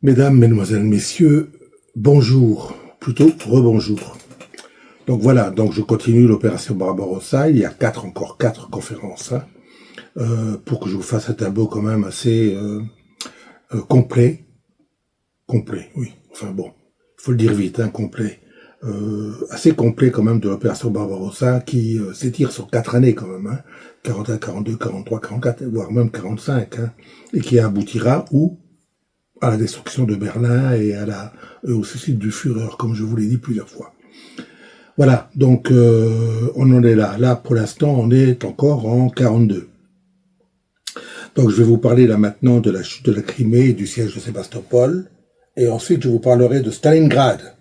Mesdames, Mesdemoiselles, Messieurs, bonjour, plutôt rebonjour. Donc voilà, donc je continue l'opération Barbarossa. Il y a encore quatre conférences pour que je vous fasse un tableau quand même assez complet. Complet, oui. Enfin bon, il faut le dire vite, complet. Assez complet quand même de l'opération Barbarossa qui s'étire sur 4 années quand même. 41, 42, 43, 44, voire même 45. Et qui aboutira où à la destruction de Berlin et au suicide du Führer, comme je vous l'ai dit plusieurs fois. Voilà, donc on en est là. Là, pour l'instant, on est encore en 42. Donc je vais vous parler là maintenant de la chute de la Crimée et du siège de Sébastopol. Et ensuite, je vous parlerai de Stalingrad.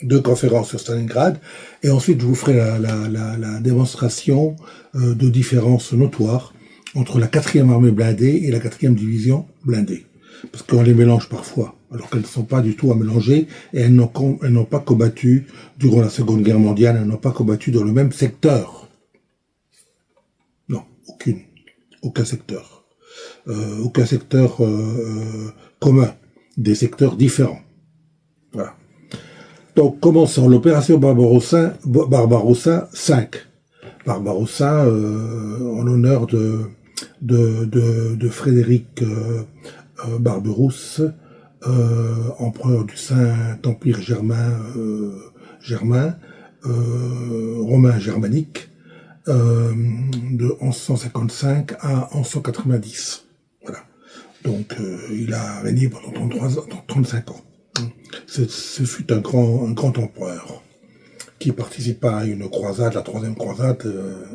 2 conférences sur Stalingrad. Et ensuite, je vous ferai la démonstration de différences notoires entre la 4e armée blindée et la 4e division blindée. Parce qu'on les mélange parfois, alors qu'elles ne sont pas du tout à mélanger, et elles n'ont pas combattu durant la Seconde Guerre mondiale, elles n'ont pas combattu dans le même secteur. Non, aucun secteur. Aucun secteur commun, des secteurs différents. Voilà. Donc, commençons l'opération Barbarossa 5. Barbarossa, en l'honneur de Frédéric Barberousse, empereur du Saint-Empire romain germanique, de 1155 à 1190. Voilà. Donc, il a régné pendant 35 ans. Ce fut un grand empereur qui participa à une croisade, la 3e croisade,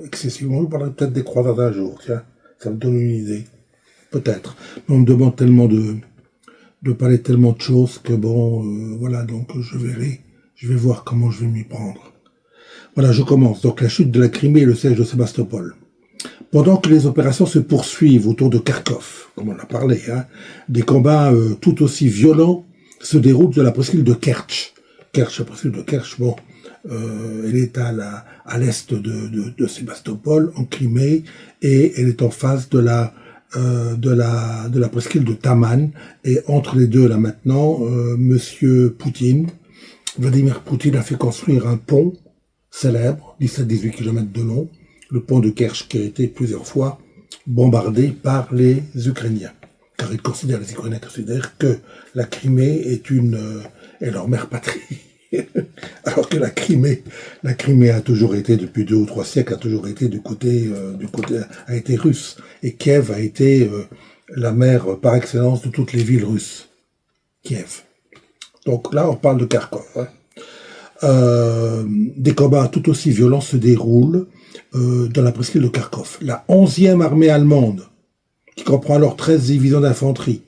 excessivement. On parlera peut-être des croisades un jour, tiens, ça me donne une idée. Peut-être. Mais on me demande tellement de parler tellement de choses que bon, voilà, donc je vais voir comment je vais m'y prendre. Voilà, je commence. Donc la chute de la Crimée et le siège de Sébastopol. Pendant que les opérations se poursuivent autour de Kharkov, comme on a parlé, des combats tout aussi violents se déroulent de la presqu'île de Kertch. La presqu'île de Kertch, bon, elle est à l'est de Sébastopol, en Crimée, et elle est en face de la presqu'île de Taman, et entre les deux là maintenant, Monsieur Poutine, Vladimir Poutine a fait construire un pont célèbre, 17-18 km de long, le pont de Kerch qui a été plusieurs fois bombardé par les Ukrainiens, car les Ukrainiens considèrent que la Crimée est leur mère patrie. Alors que la Crimée a toujours été, depuis 2 ou 3 siècles, a toujours été a été russe. Et Kiev a été la mère par excellence de toutes les villes russes. Kiev. Donc là, on parle de Kharkov. Des combats tout aussi violents se déroulent dans la presqu'île de Kharkov. La 11e armée allemande, qui comprend alors 13 divisions d'infanterie,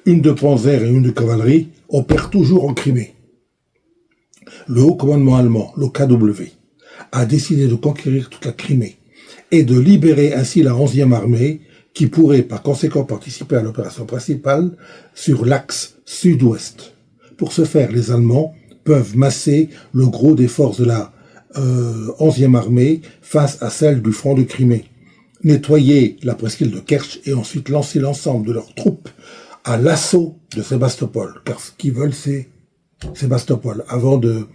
une de panzer et une de cavalerie, opère toujours en Crimée. Le haut commandement allemand, le KW, a décidé de conquérir toute la Crimée et de libérer ainsi la 11e armée qui pourrait par conséquent participer à l'opération principale sur l'axe sud-ouest. Pour ce faire, les Allemands peuvent masser le gros des forces de la 11e armée face à celle du front de Crimée, nettoyer la presqu'île de Kerch et ensuite lancer l'ensemble de leurs troupes à l'assaut de Sébastopol, car ce qu'ils veulent c'est Sébastopol, avant de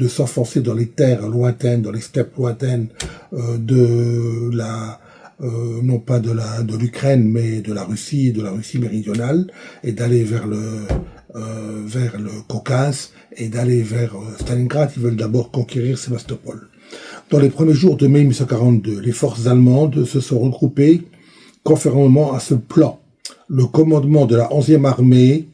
s'enfoncer dans les terres lointaines, dans les steppes lointaines non pas de l'Ukraine, mais de la Russie méridionale, et d'aller vers le Caucase, et d'aller vers Stalingrad. Ils veulent d'abord conquérir Sébastopol. Dans les premiers jours de mai 1942, les forces allemandes se sont regroupées conformément à ce plan. Le commandement de la 11e armée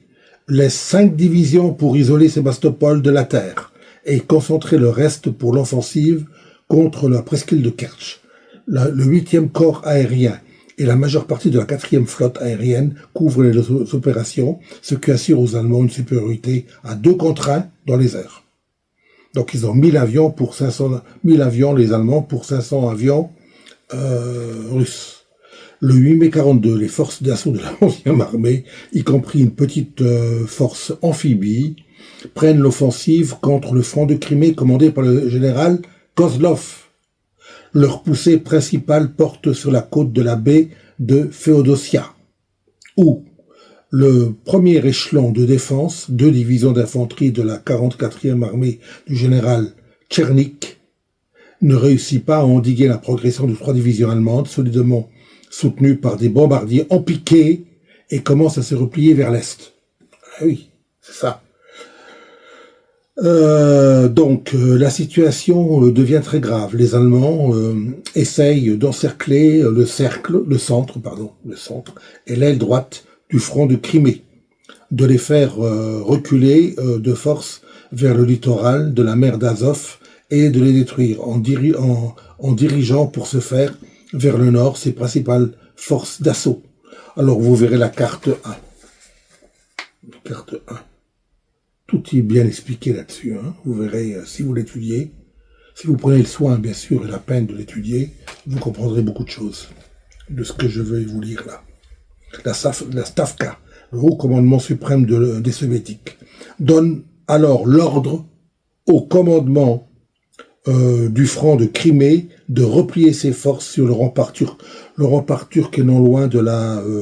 laisse 5 divisions pour isoler Sébastopol de la terre et concentrer le reste pour l'offensive contre la presqu'île de Kerch. Le 8e corps aérien et la majeure partie de la 4e flotte aérienne couvrent les opérations, ce qui assure aux Allemands une supériorité à 2 contre 1 dans les airs. Donc ils ont 1000 avions, les Allemands, pour 500 avions russes. Le 8 mai 42, les forces d'assaut de la 11e armée, y compris une petite force amphibie, prennent l'offensive contre le front de Crimée commandé par le général Kozlov. Leur poussée principale porte sur la côte de la baie de Féodosia, où le premier échelon de défense, 2 divisions d'infanterie de la 44e armée du général Tchernik, ne réussit pas à endiguer la progression de 3 divisions allemandes, solidement soutenues par des bombardiers en piqué, et commence à se replier vers l'est. Ah oui, c'est ça. La situation devient très grave. Les Allemands essayent d'encercler le centre et l'aile droite du front de Crimée, de les faire reculer de force vers le littoral de la mer d'Azov et de les détruire en dirigeant pour ce faire vers le nord ses principales forces d'assaut. Alors vous verrez la carte 1. Carte 1. Tout est bien expliqué là-dessus. Hein. Vous verrez si vous l'étudiez. Si vous prenez le soin, bien sûr, et la peine de l'étudier, vous comprendrez beaucoup de choses de ce que je vais vous lire là. La Stavka, le haut commandement suprême des soviétiques, donne alors l'ordre au commandement du front de Crimée de replier ses forces sur le rempart turc. Le rempart turc est non loin de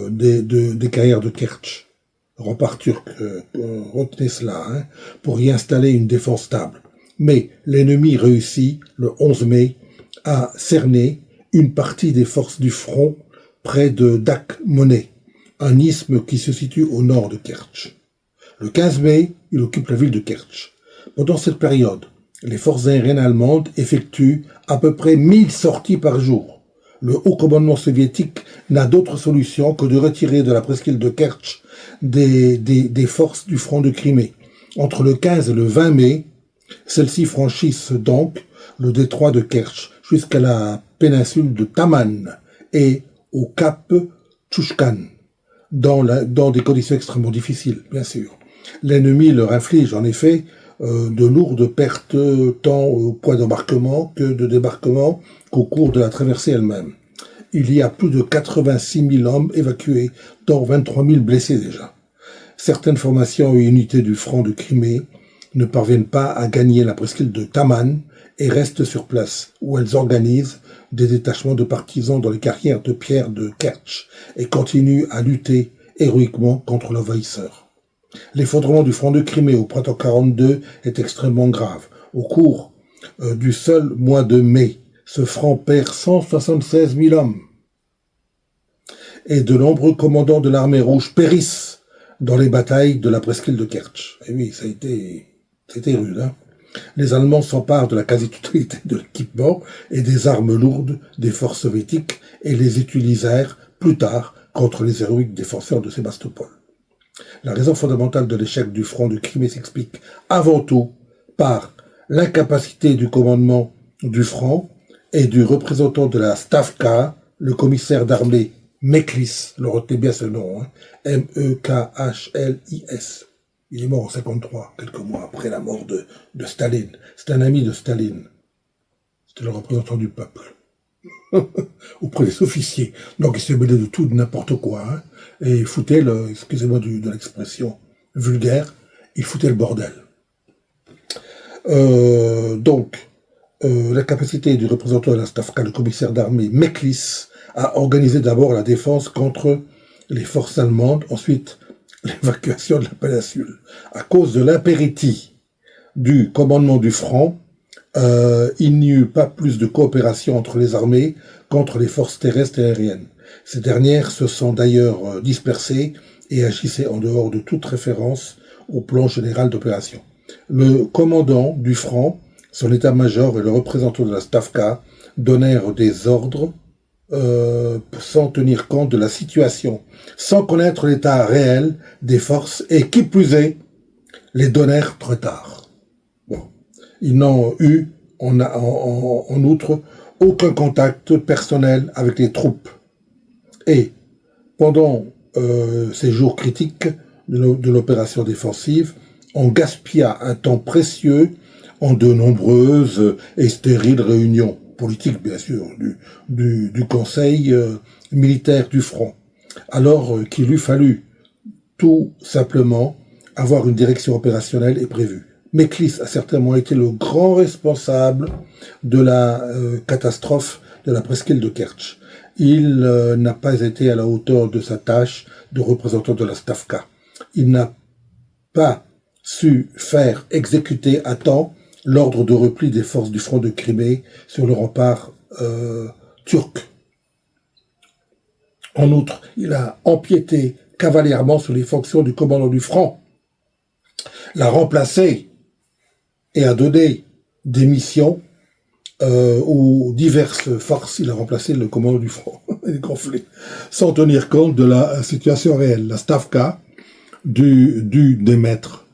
des carrières de Kertch. Rempart turc, retenez cela, hein, pour y installer une défense stable. Mais l'ennemi réussit, le 11 mai, à cerner une partie des forces du front près de Dak-Moné, un isthme qui se situe au nord de Kertch. Le 15 mai, il occupe la ville de Kertch. Pendant cette période, les forces aériennes allemandes effectuent à peu près 1000 sorties par jour. Le haut commandement soviétique n'a d'autre solution que de retirer de la presqu'île de Kertch des forces du front de Crimée. Entre le 15 et le 20 mai, celles-ci franchissent donc le détroit de Kertch jusqu'à la péninsule de Taman et au cap Tchouchkan, dans des conditions extrêmement difficiles, bien sûr. L'ennemi leur inflige en effet de lourdes pertes tant au point d'embarquement que de débarquement qu'au cours de la traversée elle-même. Il y a plus de 86 000 hommes évacués, dont 23 000 blessés déjà. Certaines formations et unités du front de Crimée ne parviennent pas à gagner la presqu'île de Taman et restent sur place, où elles organisent des détachements de partisans dans les carrières de pierre de Kertch et continuent à lutter héroïquement contre l'envahisseur. L'effondrement du front de Crimée au printemps 42 est extrêmement grave. Au cours du seul mois de mai, ce front perd 176 000 hommes. Et de nombreux commandants de l'armée rouge périssent dans les batailles de la presqu'île de Kertch. Et oui, c'était rude. Hein. Les Allemands s'emparent de la quasi-totalité de l'équipement et des armes lourdes des forces soviétiques et les utilisèrent plus tard contre les héroïques défenseurs de Sébastopol. La raison fondamentale de l'échec du front de Crimée s'explique avant tout par l'incapacité du commandement du front et du représentant de la Stavka, le commissaire d'armée Meklis, le retenez bien ce nom, hein, M-E-K-H-L-I-S. Il est mort en 53, quelques mois après la mort de Staline. C'est un ami de Staline. C'était le représentant du peuple. Auprès des officiers. Donc il s'est mêlé de tout, de n'importe quoi. Hein, et il foutait, excusez-moi de l'expression vulgaire, il foutait le bordel. La capacité du représentant de la Stavka, le commissaire d'armée Meklis, a organisé d'abord la défense contre les forces allemandes, ensuite l'évacuation de la péninsule. À cause de l'impéritie du commandement du front, il n'y eut pas plus de coopération entre les armées qu'entre les forces terrestres et aériennes. Ces dernières se sont d'ailleurs dispersées et agissaient en dehors de toute référence au plan général d'opération. Le commandant du front, son état-major et le représentant de la Stavka donnèrent des ordres sans tenir compte de la situation, sans connaître l'état réel des forces et qui plus est, les donnèrent trop tard. Bon. Ils n'ont eu en outre aucun contact personnel avec les troupes. Et pendant ces jours critiques de l'opération défensive, on gaspilla un temps précieux en de nombreuses et stériles réunions politiques, bien sûr, du conseil militaire du front, alors qu'il eût fallu tout simplement avoir une direction opérationnelle et prévue. Meklis a certainement été le grand responsable de la catastrophe de la presqu'île de Kertch. il n'a pas été à la hauteur de sa tâche de représentant de la Stavka. Il n'a pas su faire exécuter à temps l'ordre de repli des forces du front de Crimée sur le rempart turc. En outre, il a empiété cavalièrement sur les fonctions du commandant du front, l'a remplacé et a donné des missions aux diverses forces. Il a remplacé le commandant du front, les conflits, sans tenir compte de la situation réelle. La Stavka dut démettre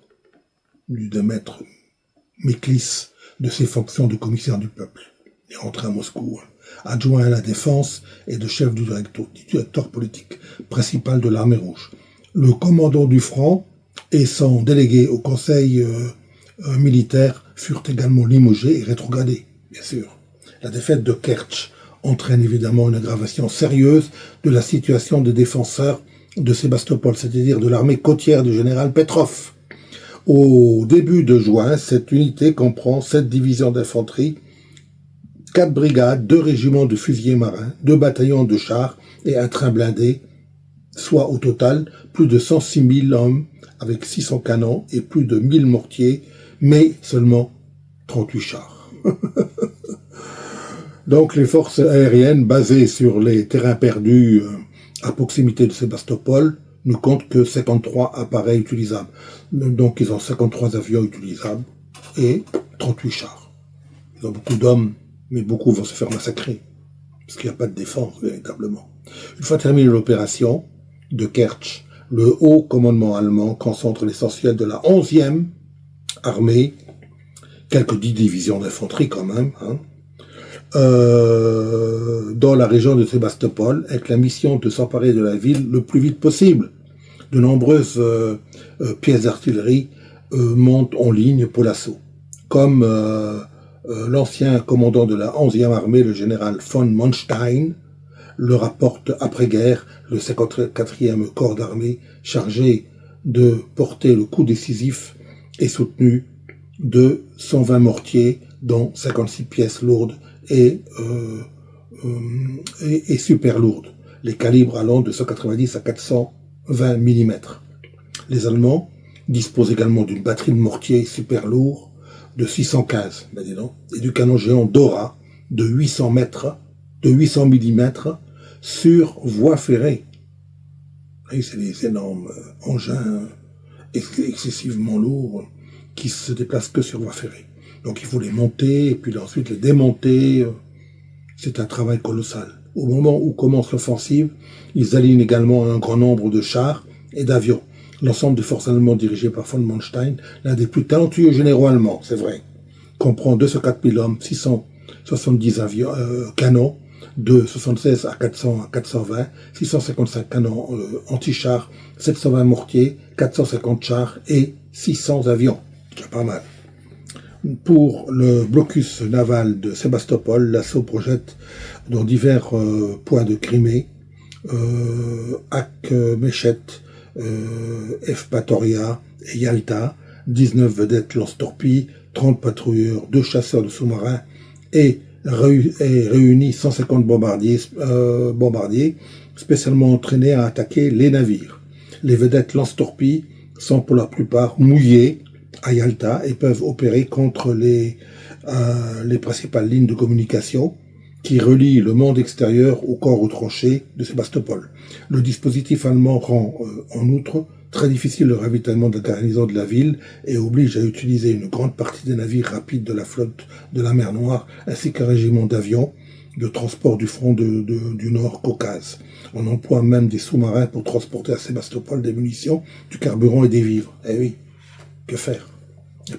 Meklis de ses fonctions de commissaire du peuple et rentré à Moscou, adjoint à la défense et de chef du directeur politique principal de l'armée rouge. Le commandant du front et son délégué au conseil militaire furent également limogés et rétrogradés, bien sûr. La défaite de Kertch entraîne évidemment une aggravation sérieuse de la situation des défenseurs de Sébastopol, c'est-à-dire de l'armée côtière du général Petrov. Au début de juin, cette unité comprend 7 divisions d'infanterie, 4 brigades, 2 régiments de fusiliers marins, 2 bataillons de chars et un train blindé, soit au total plus de 106 000 hommes avec 600 canons et plus de 1000 mortiers, mais seulement 38 chars. Donc les forces aériennes basées sur les terrains perdus à proximité de Sébastopol ne comptent que 53 appareils utilisables. Donc ils ont 53 avions utilisables et 38 chars. Ils ont beaucoup d'hommes, mais beaucoup vont se faire massacrer, parce qu'il n'y a pas de défense véritablement. Une fois terminée l'opération de Kertch, le haut commandement allemand concentre l'essentiel de la 11e armée, quelques 10 divisions d'infanterie quand même, dans la région de Sébastopol, avec la mission de s'emparer de la ville le plus vite possible. De nombreuses pièces d'artillerie montent en ligne pour l'assaut. Comme l'ancien commandant de la 11e armée, le général von Manstein, le rapporte après-guerre, le 54e corps d'armée, chargé de porter le coup décisif, est soutenu de 120 mortiers, dont 56 pièces lourdes et super lourdes, les calibres allant de 190 à 420 mm. Les Allemands disposent également d'une batterie de mortiers super lourds de 615, et du canon géant Dora de 800 mm sur voie ferrée. Et c'est des énormes engins excessivement lourds qui se déplacent que sur voie ferrée. Donc il faut les monter et puis ensuite les démonter. C'est un travail colossal. Au moment où commence l'offensive, ils alignent également un grand nombre de chars et d'avions. L'ensemble des forces allemandes dirigées par von Manstein, l'un des plus talentueux généraux allemands, c'est vrai, comprend 204 000 hommes, 670 canons, de 76 à 400 à 420, 655 canons anti-chars, 720 mortiers, 450 chars et 600 avions. C'est pas mal. Pour le blocus naval de Sébastopol, l'assaut projette dans divers points de Crimée, Akmechet, Evpatoria et Yalta, 19 vedettes lance-torpilles, 30 patrouilleurs, 2 chasseurs de sous-marins et réunis 150 bombardiers spécialement entraînés à attaquer les navires. Les vedettes lance-torpilles sont pour la plupart mouillées à Yalta et peuvent opérer contre les principales lignes de communication qui relient le monde extérieur au corps retranché de Sébastopol. Le dispositif allemand rend en outre très difficile le ravitaillement de la garnison de la ville et oblige à utiliser une grande partie des navires rapides de la flotte de la mer Noire ainsi qu'un régiment d'avions de transport du front du Nord Caucase. On emploie même des sous-marins pour transporter à Sébastopol des munitions, du carburant et des vivres. Eh oui, que faire? Il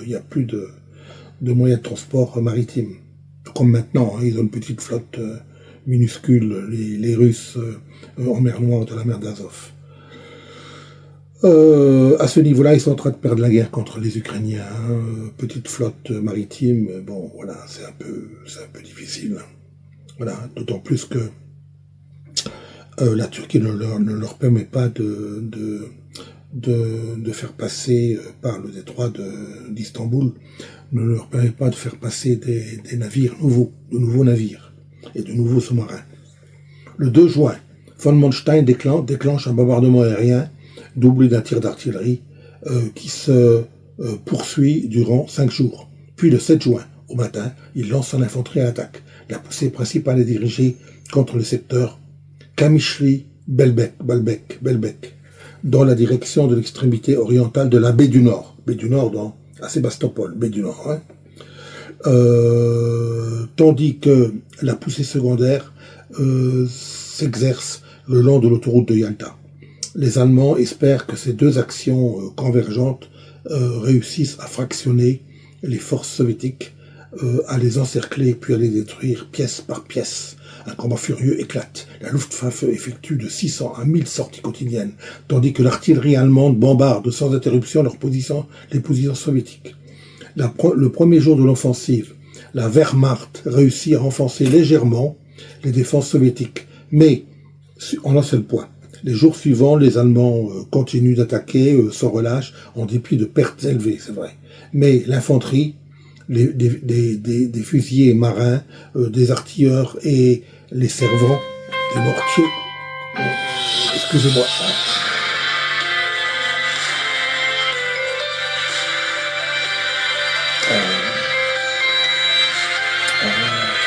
n'y a plus de moyens de transport maritime. Comme maintenant, ils ont une petite flotte minuscule, les Russes, en mer Noire de la mer d'Azov. À ce niveau-là, ils sont en train de perdre la guerre contre les Ukrainiens. Petite flotte maritime, bon, voilà, c'est un peu difficile. Voilà, d'autant plus que la Turquie ne leur permet pas de faire passer par le détroit d'Istanbul, ne leur permet pas de faire passer des navires nouveaux, de nouveaux navires et de nouveaux sous-marins. Le 2 juin, von Manstein déclenche un bombardement aérien doublé d'un tir d'artillerie qui se poursuit durant 5 jours. Puis le 7 juin, au matin, il lance son infanterie à l'attaque. La poussée principale est dirigée contre le secteur Kamichli-Belbek, dans la direction de l'extrémité orientale de la baie du Nord. Baie du Nord à Sébastopol, baie du Nord. Hein. Tandis que la poussée secondaire s'exerce le long de l'autoroute de Yalta. Les Allemands espèrent que ces deux actions convergentes réussissent à fractionner les forces soviétiques, à les encercler puis à les détruire pièce par pièce. Un combat furieux éclate. La Luftwaffe effectue de 600 à 1000 sorties quotidiennes, tandis que l'artillerie allemande bombarde sans interruption les positions soviétiques. Le premier jour de l'offensive, la Wehrmacht réussit à renforcer légèrement les défenses soviétiques, mais en un seul point. Les jours suivants, les Allemands continuent d'attaquer sans relâche, en dépit de pertes élevées, c'est vrai. Mais l'infanterie, des fusiliers marins, des artilleurs et les servants, des mortiers. Excusez-moi.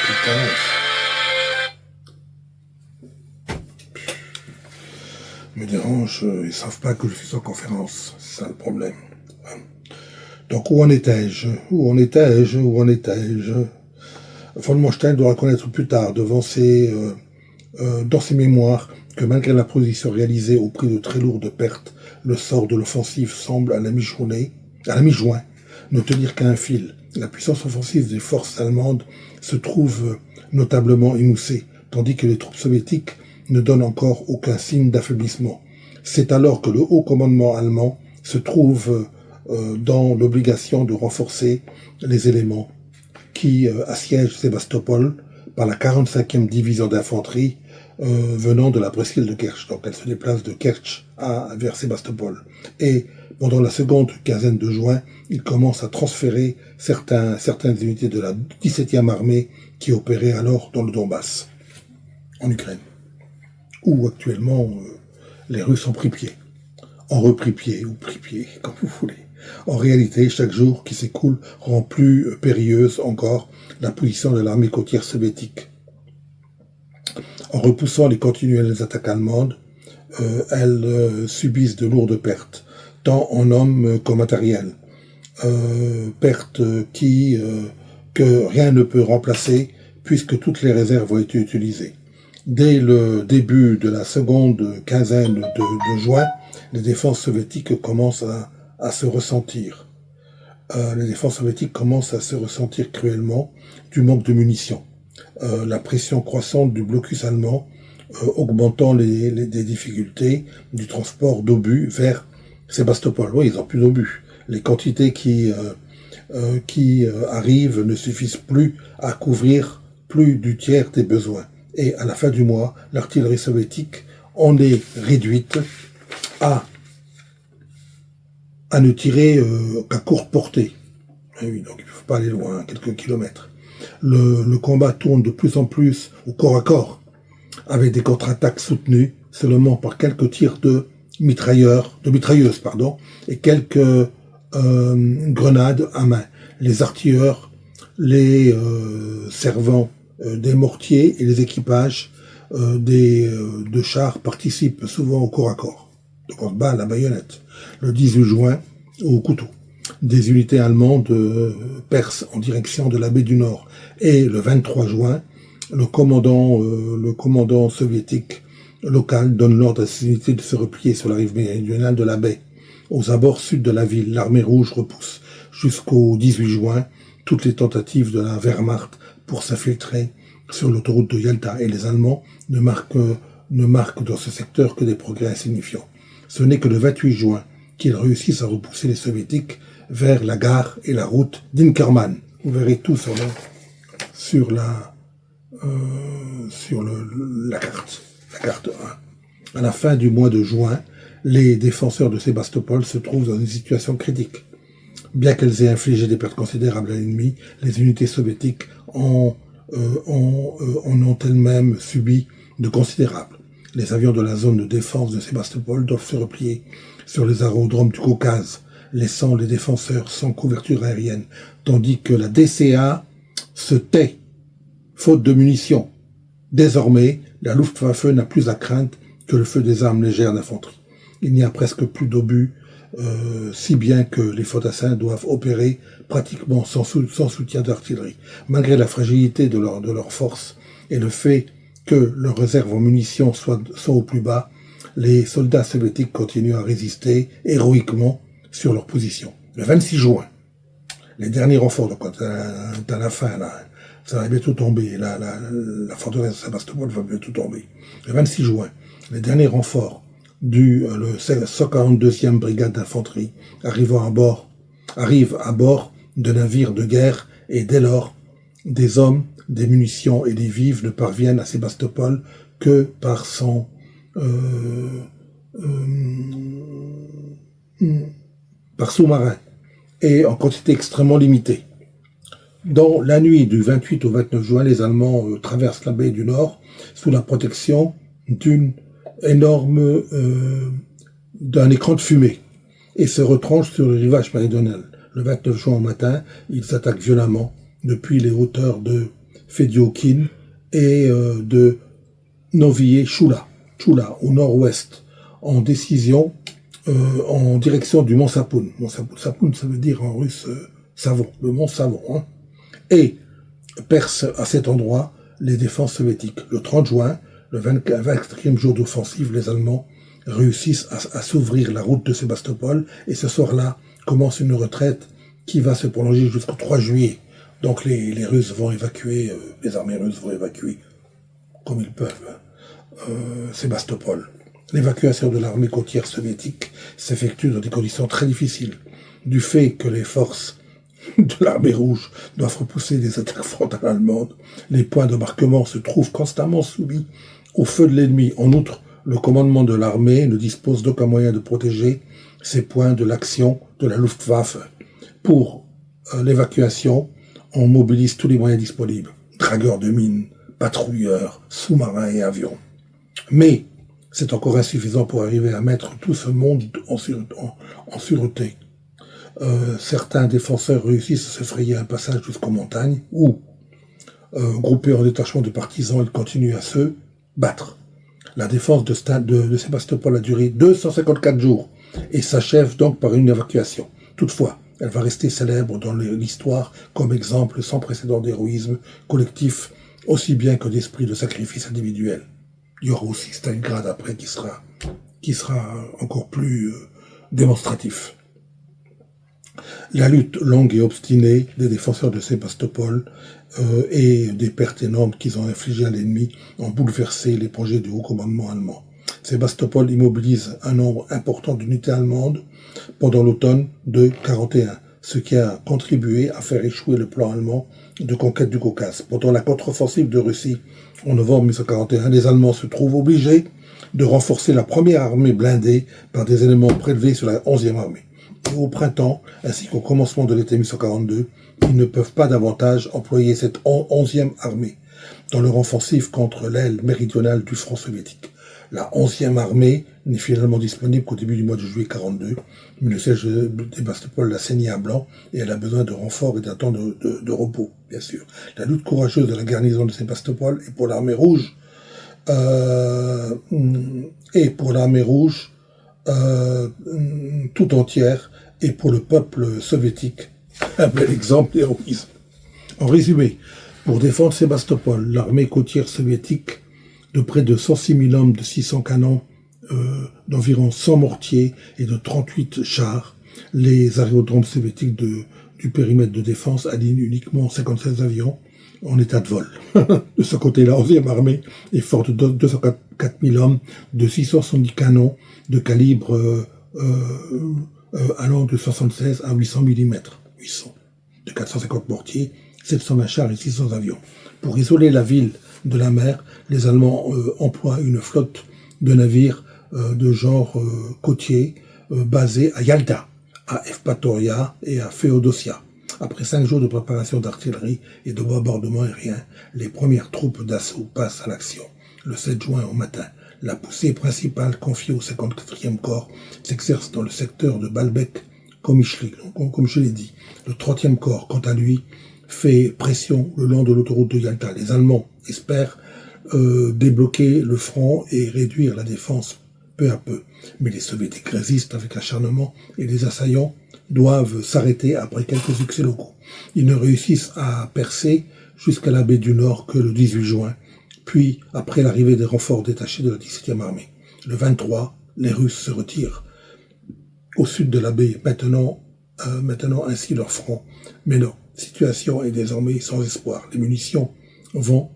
Putain. Me dérange, ils savent pas que je suis en conférence, c'est ça le problème. Donc où en étais-je? Von Manstein doit reconnaître plus tard, dans ses mémoires, que malgré la position réalisée au prix de très lourdes pertes, le sort de l'offensive semble à la mi-juin, ne tenir qu'à un fil. La puissance offensive des forces allemandes se trouve notablement émoussée, tandis que les troupes soviétiques ne donnent encore aucun signe d'affaiblissement. C'est alors que le haut commandement allemand se trouve dans l'obligation de renforcer les éléments qui assiègent Sébastopol par la 45e division d'infanterie venant de la presqu'île de Kerch. Donc elle se déplace de Kerch vers Sébastopol. Et pendant la seconde quinzaine de juin, il commence à transférer certaines unités de la 17e armée qui opéraient alors dans le Donbass, en Ukraine, où actuellement les Russes ont pris pied, ont repris pied ou pris pied, comme vous voulez. En réalité, chaque jour qui s'écoule rend plus périlleuse encore la position de l'armée côtière soviétique. En repoussant les continuelles attaques allemandes, elles subissent de lourdes pertes, tant en hommes qu'en matériel. Pertes que rien ne peut remplacer puisque toutes les réserves ont été utilisées. Dès le début de la seconde quinzaine de juin, les défenses soviétiques commencent à se ressentir. Les défenses soviétiques commencent à se ressentir cruellement du manque de munitions. La pression croissante du blocus allemand augmentant les difficultés du transport d'obus vers Sébastopol. Oui, ils n'ont plus d'obus. Les quantités qui arrivent ne suffisent plus à couvrir plus du tiers des besoins. Et à la fin du mois, l'artillerie soviétique en est réduite à ne tirer qu'à courte portée. Et oui, donc il ne faut pas aller loin, quelques kilomètres. Le combat tourne de plus en plus au corps à corps, avec des contre-attaques soutenues seulement par quelques tirs de mitrailleuses, et quelques grenades à main. Les artilleurs, les servants des mortiers et les équipages de chars participent souvent au corps à corps. Donc on se bat à la baïonnette. Le 18 juin, au couteau, des unités allemandes percent en direction de la baie du Nord. Et le 23 juin, le commandant soviétique local donne l'ordre à ses unités de se replier sur la rive méridionale de la baie. Aux abords sud de la ville, l'armée rouge repousse jusqu'au 18 juin toutes les tentatives de la Wehrmacht pour s'infiltrer sur l'autoroute de Yalta, et les Allemands ne marquent dans ce secteur que des progrès insignifiants. Ce n'est que le 28 juin qu'ils réussissent à repousser les Soviétiques vers la gare et la route d'Inkerman. Vous verrez tout sur la carte. La carte 1. À la fin du mois de juin, les défenseurs de Sébastopol se trouvent dans une situation critique. Bien qu'elles aient infligé des pertes considérables à l'ennemi, les unités soviétiques en ont elles-mêmes subi de considérables. Les avions de la zone de défense de Sébastopol doivent se replier sur les aérodromes du Caucase, laissant les défenseurs sans couverture aérienne, tandis que la DCA se tait, faute de munitions. Désormais, la Luftwaffe n'a plus à craindre que le feu des armes légères d'infanterie. Il n'y a presque plus d'obus, si bien que les fantassins doivent opérer pratiquement sans soutien d'artillerie. Malgré la fragilité de leur force et le fait que leurs réserves en munitions sont au plus bas, les soldats soviétiques continuent à résister héroïquement sur leur position. Le 26 juin, les derniers renforts, donc à la fin, là, ça va bientôt tomber, la forteresse de Sébastopol va bientôt tomber. Le 26 juin, les derniers renforts le 142e brigade d'infanterie arrivent à bord de navires de guerre et dès lors, des hommes, des munitions et des vivres ne parviennent à Sébastopol que par sous-marin et en quantité extrêmement limitée. Dans la nuit du 28 au 29 juin, les Allemands traversent la baie du Nord sous la protection d'un écran de fumée et se retranchent sur le rivage méridional. Le 29 juin au matin, ils attaquent violemment depuis les hauteurs de Fédiokhine et de Novye Chula au nord-ouest, en direction du mont Sapoun. Sapoun, ça veut dire en russe savon, le mont Savon, hein, et percent à cet endroit les défenses soviétiques. Le 30 juin, le 24e jour d'offensive, les Allemands réussissent à s'ouvrir la route de Sébastopol et ce soir-là commence une retraite qui va se prolonger jusqu'au 3 juillet. Donc les Russes vont évacuer, les armées russes vont évacuer, comme ils peuvent, Sébastopol. L'évacuation de l'armée côtière soviétique s'effectue dans des conditions très difficiles, du fait que les forces de l'armée rouge doivent repousser des attaques frontales allemandes. Les points d'embarquement se trouvent constamment soumis au feu de l'ennemi. En outre, le commandement de l'armée ne dispose d'aucun moyen de protéger ces points de l'action de la Luftwaffe. Pour l'évacuation, on mobilise tous les moyens disponibles. Dragueurs de mines, patrouilleurs, sous-marins et avions. Mais c'est encore insuffisant pour arriver à mettre tout ce monde en sûreté. Certains défenseurs réussissent à se frayer un passage jusqu'aux montagnes où, groupés en détachements de partisans, ils continuent à se battre. La défense de Sébastopol a duré 254 jours et s'achève donc par une évacuation. Toutefois, elle va rester célèbre dans l'histoire comme exemple sans précédent d'héroïsme collectif, aussi bien que d'esprit de sacrifice individuel. Il y aura aussi Stalingrad après qui sera encore plus démonstratif. La lutte longue et obstinée des défenseurs de Sébastopol et des pertes énormes qu'ils ont infligées à l'ennemi ont bouleversé les projets du haut commandement allemand. Sébastopol immobilise un nombre important d'unités allemandes pendant l'automne de 1941, ce qui a contribué à faire échouer le plan allemand de conquête du Caucase. Pendant la contre-offensive de Russie en novembre 1941, les Allemands se trouvent obligés de renforcer la première armée blindée par des éléments prélevés sur la 11e armée. Et au printemps, ainsi qu'au commencement de l'été 1942, ils ne peuvent pas davantage employer cette 11e armée dans leur offensive contre l'aile méridionale du front soviétique. La 11e armée n'est finalement disponible qu'au début du mois de juillet 1942, mais le siège de Sébastopol l'a saigné à blanc et elle a besoin de renforts et d'un temps de repos, bien sûr. La lutte courageuse de la garnison de Sébastopol est pour l'armée rouge tout entière et pour le peuple soviétique un bel exemple d'héroïsme. En résumé, pour défendre Sébastopol, l'armée côtière soviétique de près de 106 000 hommes, de 600 canons, d'environ 100 mortiers et de 38 chars, les aérodromes soviétiques du périmètre de défense alignent uniquement 56 avions en état de vol. De ce côté-là, 11e armée est forte de 204 000 hommes, de 670 canons de calibre allant de 76 à 800 mm, de 450 mortiers, 720 chars et 600 avions. Pour isoler la ville de la mer, les Allemands emploient une flotte de navires de genre côtier basés à Yalta, à Evpatoria et à Féodosia. Après 5 jours de préparation d'artillerie et de bombardement aérien, les premières troupes d'assaut passent à l'action. le 7 juin au matin. La poussée principale confiée au 54e corps s'exerce dans le secteur de Baalbek, comme je l'ai dit. Le 30e corps, quant à lui, fait pression le long de l'autoroute de Yalta. Les Allemands espèrent débloquer le front et réduire la défense peu à peu. Mais les Soviétiques résistent avec acharnement et les assaillants doivent s'arrêter après quelques succès locaux. Ils ne réussissent à percer jusqu'à la baie du Nord que le 18 juin, puis après l'arrivée des renforts détachés de la 17e armée. Le 23, les Russes se retirent au sud de la baie, maintenant ainsi leur front. Mais non, la situation est désormais sans espoir. Les munitions vont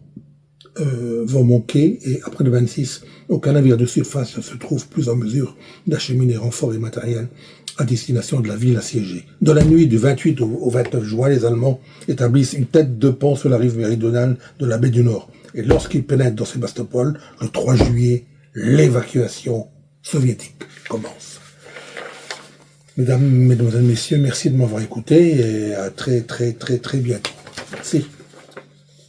manquer et après le 26, aucun navire de surface ne se trouve plus en mesure d'acheminer renforts et matériel à destination de la ville assiégée. Dans la nuit du 28 au 29 juin, les Allemands établissent une tête de pont sur la rive méridionale de la baie du Nord. Et lorsqu'ils pénètrent dans Sébastopol, le 3 juillet, l'évacuation soviétique commence. Mesdames, Mesdemoiselles, Messieurs, merci de m'avoir écouté et à très bientôt. Merci.